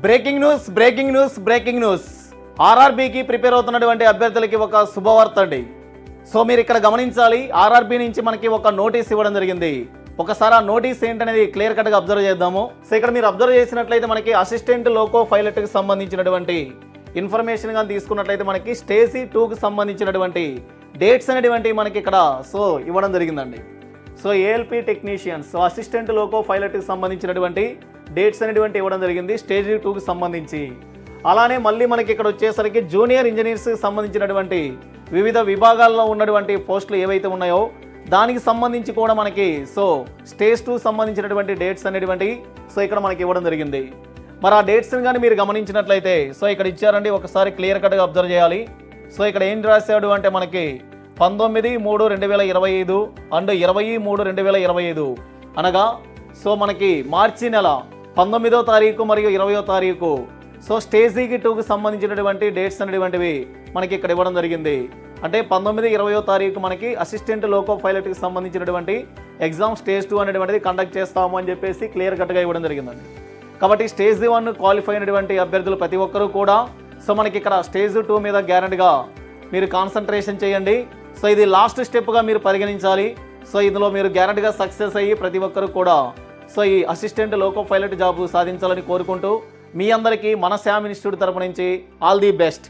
Breaking news ఆర్ఆర్బీకి prepare అవుతున్నటువంటి అభ్యర్థులకి ఒక శుభవార్త అండి. సో మీరు ఇక్కడ గమనించాలి, ఆర్ఆర్బీ నుంచి మనకి ఒక నోటీస్ ఇవ్వడం జరిగింది. ఒకసారి ఆ నోటీస్ ఏంటనేది క్లియర్ కట్గా అబ్జర్వ్ చేద్దాము. సో ఇక్కడ మీరు అబ్జర్వ్ చేసినట్లయితే మనకి అసిస్టెంట్ లోకో పైలట్కి సంబంధించినటువంటి ఇన్ఫర్మేషన్ కానీ తీసుకున్నట్లయితే మనకి స్టేజీ 2కి సంబంధించినటువంటి డేట్స్ అనేటువంటి మనకి ఇక్కడ సో ఇవ్వడం జరిగిందండి. So ALP technicians, so assistant loco పైలట్కి సంబంధించినటువంటి డేట్స్ అనేటువంటి ఇవ్వడం జరిగింది స్టేజీ 2కి సంబంధించి. అలానే మళ్ళీ మనకి ఇక్కడ వచ్చేసరికి జూనియర్ ఇంజనీర్స్కి సంబంధించినటువంటి వివిధ విభాగాల్లో ఉన్నటువంటి పోస్టులు ఏవైతే ఉన్నాయో దానికి సంబంధించి కూడా మనకి సో స్టేజ్ 2 సంబంధించినటువంటి డేట్స్ అనేటువంటి సో ఇక్కడ మనకి ఇవ్వడం జరిగింది. మరి ఆ డేట్స్ని కానీ మీరు గమనించినట్లయితే సో ఇక్కడ ఇచ్చారండి, ఒకసారి క్లియర్ కట్గా అబ్జర్వ్ చేయాలి. సో ఇక్కడ ఏం రాశాడు అంటే మనకి 19/3/2025 అండ్ 20/3/2025 అనగా సో మనకి మార్చి నెల 19వ తారీఖు మరియు 20వ తారీఖు సో స్టేజీకి 2కి సంబంధించినటువంటి డేట్స్ అనేటువంటివి మనకి ఇక్కడ ఇవ్వడం జరిగింది. అంటే 19-20వ తారీఖు మనకి అసిస్టెంట్ లోకో పైలట్కి సంబంధించినటువంటి ఎగ్జామ్ స్టేజ్ 2 అనేటువంటిది కండక్ట్ చేస్తాము అని చెప్పేసి క్లియర్ కట్గా ఇవ్వడం జరిగిందండి. కాబట్టి స్టేజ్ 1 క్వాలిఫై అయినటువంటి అభ్యర్థులు ప్రతి ఒక్కరూ కూడా సో మనకి ఇక్కడ స్టేజ్ 2 మీద గ్యారెంటీగా మీరు కాన్సన్ట్రేషన్ చేయండి. సో ఇది లాస్ట్ స్టెప్గా మీరు పరిగణించాలి. సో ఇందులో మీరు గ్యారెంటీగా సక్సెస్ అయ్యి ప్రతి ఒక్కరు కూడా సో ఈ అసిస్టెంట్ లోకో పైలట్ జాబ్ సాధించాలని కోరుకుంటూ మీ అందరికీ మన శ్యామ్ ఇన్స్టిట్యూట్ తరపు నుంచి ఆల్ ది బెస్ట్.